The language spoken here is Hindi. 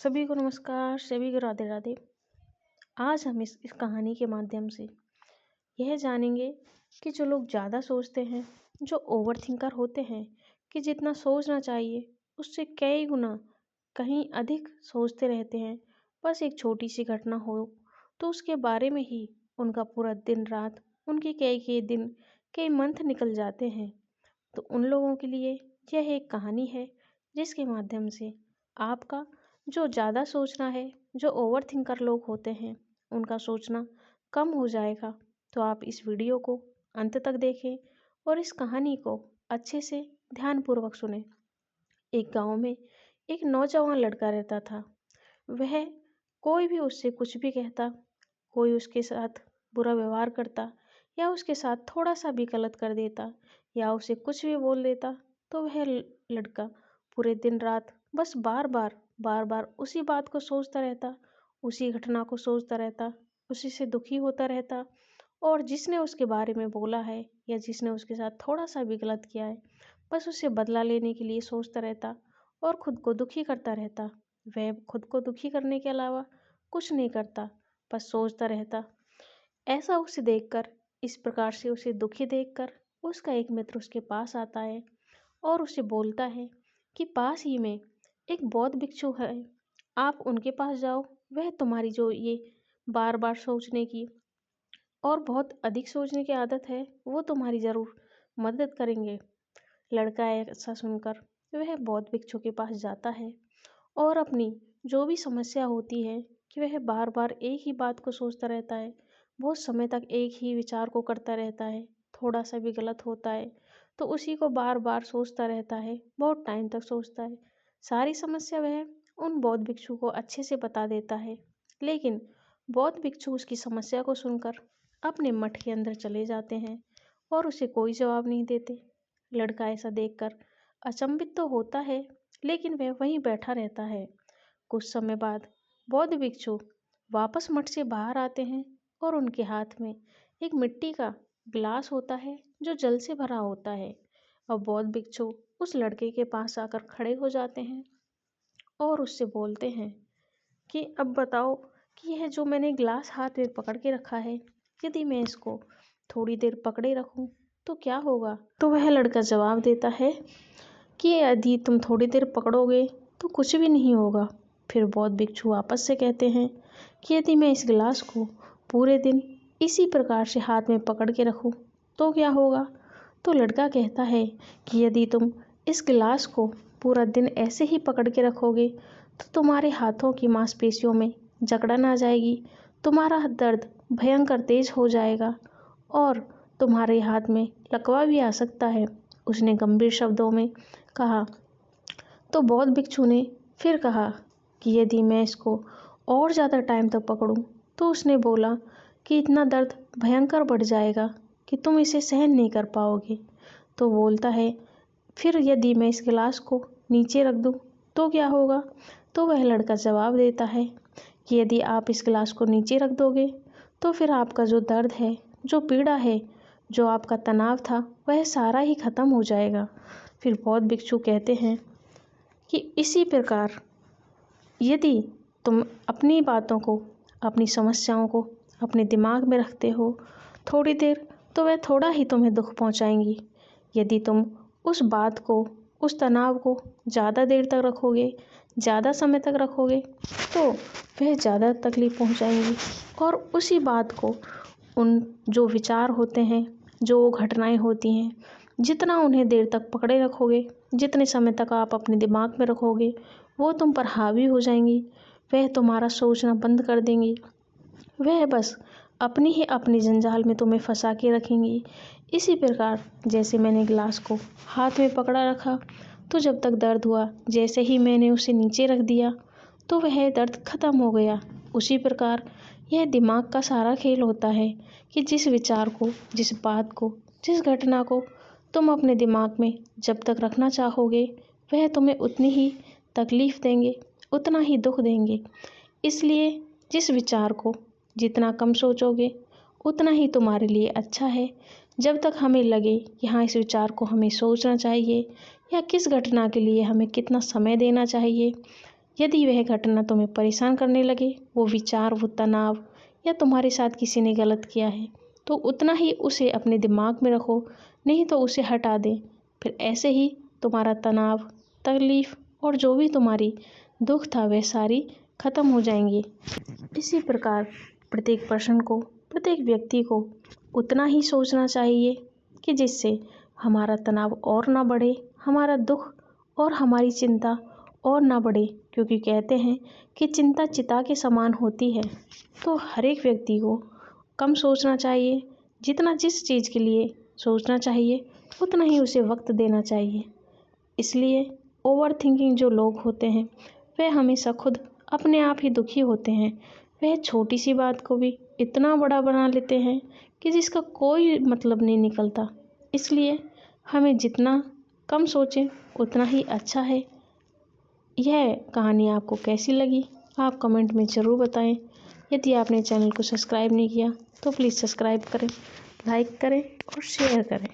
सभी को नमस्कार, सभी को राधे राधे। आज हम इस कहानी के माध्यम से यह जानेंगे कि जो लोग ज़्यादा सोचते हैं, जो ओवर थिंकर होते हैं, कि जितना सोचना चाहिए उससे कई गुना कहीं अधिक सोचते रहते हैं। बस एक छोटी सी घटना हो तो उसके बारे में ही उनका पूरा दिन रात, उनके कई कई दिन, कई मंथ निकल जाते हैं। तो उन लोगों के लिए यह एक कहानी है जिसके माध्यम से आपका जो ज़्यादा सोचना है, जो ओवर थिंकर लोग होते हैं, उनका सोचना कम हो जाएगा। तो आप इस वीडियो को अंत तक देखें और इस कहानी को अच्छे से ध्यानपूर्वक सुनें। एक गांव में एक नौजवान लड़का रहता था। वह कोई भी उससे कुछ भी कहता, कोई उसके साथ बुरा व्यवहार करता या उसके साथ थोड़ा सा भी गलत कर देता या उसे कुछ भी बोल देता, तो वह लड़का पूरे दिन रात बस बार बार उसी बात को सोचता रहता, उसी घटना को सोचता रहता, उसी से दुखी होता रहता। और जिसने उसके बारे में बोला है या जिसने उसके साथ थोड़ा सा भी गलत किया है, बस उसे बदला लेने के लिए सोचता रहता और खुद को दुखी करता रहता। वह खुद को दुखी करने के अलावा कुछ नहीं करता, बस सोचता रहता। ऐसा उसे देखकर, इस प्रकार से उसे दुखी देखकर, उसका एक मित्र उसके पास आता है और उसे बोलता है कि पास ही में एक बौद्ध भिक्षु है, आप उनके पास जाओ। वह तुम्हारी जो ये बार बार सोचने की और बहुत अधिक सोचने की आदत है, वो तुम्हारी ज़रूर मदद करेंगे। लड़का ऐसा सुनकर वह बौद्ध भिक्षु के पास जाता है और अपनी जो भी समस्या होती है कि वह बार बार एक ही बात को सोचता रहता है, बहुत समय तक एक ही विचार को करता रहता है, थोड़ा सा भी गलत होता है तो उसी को बार बार सोचता रहता है, बहुत टाइम तक सोचता है। सारी समस्या वह उन बौद्ध भिक्षु को अच्छे से बता देता है, लेकिन बौद्ध भिक्षु उसकी समस्या को सुनकर अपने मठ के अंदर चले जाते हैं और उसे कोई जवाब नहीं देते। लड़का ऐसा देखकर अचंभित तो होता है, लेकिन वह वहीं बैठा रहता है। कुछ समय बाद बौद्ध भिक्षु वापस मठ से बाहर आते हैं और उनके हाथ में एक मिट्टी का गिलास होता है जो जल से भरा होता है। अब बौद्ध भिक्षु उस लड़के के पास आकर खड़े हो जाते हैं और उससे बोलते हैं कि अब बताओ कि यह जो मैंने गिलास हाथ में पकड़ के रखा है, यदि मैं इसको थोड़ी देर पकड़े रखूं तो क्या होगा। तो वह लड़का जवाब देता है कि यदि तुम थोड़ी देर पकड़ोगे तो कुछ भी नहीं होगा। फिर बौद्ध भिक्षु वापस से कहते हैं कि यदि मैं इस गिलास को पूरे दिन इसी प्रकार से हाथ में पकड़ के रखूं तो क्या होगा। तो लड़का कहता है कि यदि तुम इस गिलास को पूरा दिन ऐसे ही पकड़ के रखोगे तो तुम्हारे हाथों की मांसपेशियों में जकड़न आ जाएगी, तुम्हारा दर्द भयंकर तेज हो जाएगा और तुम्हारे हाथ में लकवा भी आ सकता है, उसने गंभीर शब्दों में कहा। तो बौद्ध भिक्षु ने फिर कहा कि यदि मैं इसको और ज़्यादा टाइम तक पकड़ूं, तो उसने बोला कि इतना दर्द भयंकर बढ़ जाएगा कि तुम इसे सहन नहीं कर पाओगे। तो बोलता है फिर यदि मैं इस गिलास को नीचे रख दूं तो क्या होगा। तो वह लड़का जवाब देता है कि यदि आप इस गिलास को नीचे रख दोगे तो फिर आपका जो दर्द है, जो पीड़ा है, जो आपका तनाव था, वह सारा ही खत्म हो जाएगा। फिर बौद्ध भिक्षु कहते हैं कि इसी प्रकार यदि तुम अपनी बातों को, अपनी समस्याओं को अपने दिमाग में रखते हो थोड़ी देर, तो वह थोड़ा ही तुम्हें दुख पहुंचाएंगी। यदि तुम उस बात को, उस तनाव को ज़्यादा देर तक रखोगे, ज़्यादा समय तक रखोगे, तो वह ज़्यादा तकलीफ पहुंचाएंगी। और उसी बात को, उन जो विचार होते हैं, जो घटनाएं होती हैं, जितना उन्हें देर तक पकड़े रखोगे, जितने समय तक आप अपने दिमाग में रखोगे, वो तुम पर हावी हो जाएंगी। वह तुम्हारा सोचना बंद कर देंगी। वह बस अपनी ही अपनी जंजाल में तुम्हें फंसा के रखेंगी। इसी प्रकार जैसे मैंने गिलास को हाथ में पकड़ा रखा तो जब तक दर्द हुआ, जैसे ही मैंने उसे नीचे रख दिया तो वह दर्द खत्म हो गया। उसी प्रकार यह दिमाग का सारा खेल होता है कि जिस विचार को, जिस बात को, जिस घटना को तुम अपने दिमाग में जब तक रखना चाहोगे, वह तुम्हें उतनी ही तकलीफ देंगे, उतना ही दुख देंगे। इसलिए जिस विचार को जितना कम सोचोगे उतना ही तुम्हारे लिए अच्छा है। जब तक हमें लगे कि हाँ, इस विचार को हमें सोचना चाहिए या किस घटना के लिए हमें कितना समय देना चाहिए, यदि वह घटना तुम्हें परेशान करने लगे, वो विचार, वो तनाव, या तुम्हारे साथ किसी ने गलत किया है, तो उतना ही उसे अपने दिमाग में रखो, नहीं तो उसे हटा दें। फिर ऐसे ही तुम्हारा तनाव, तकलीफ और जो भी तुम्हारी दुख था वह सारी खत्म हो जाएंगी। इसी प्रकार प्रत्येक पर्सन को, प्रत्येक व्यक्ति को उतना ही सोचना चाहिए कि जिससे हमारा तनाव और ना बढ़े, हमारा दुख और हमारी चिंता और ना बढ़े। क्योंकि कहते हैं कि चिंता चिता के समान होती है। तो हर एक व्यक्ति को कम सोचना चाहिए, जितना जिस चीज़ के लिए सोचना चाहिए उतना ही उसे वक्त देना चाहिए। इसलिए ओवर थिंकिंग जो लोग होते हैं वे हमेशा खुद अपने आप ही दुखी होते हैं। वह छोटी सी बात को भी इतना बड़ा बना लेते हैं कि जिसका कोई मतलब नहीं निकलता। इसलिए हमें जितना कम सोचें उतना ही अच्छा है। यह कहानी आपको कैसी लगी आप कमेंट में ज़रूर बताएं। यदि आपने चैनल को सब्सक्राइब नहीं किया तो प्लीज़ सब्सक्राइब करें, लाइक करें और शेयर करें।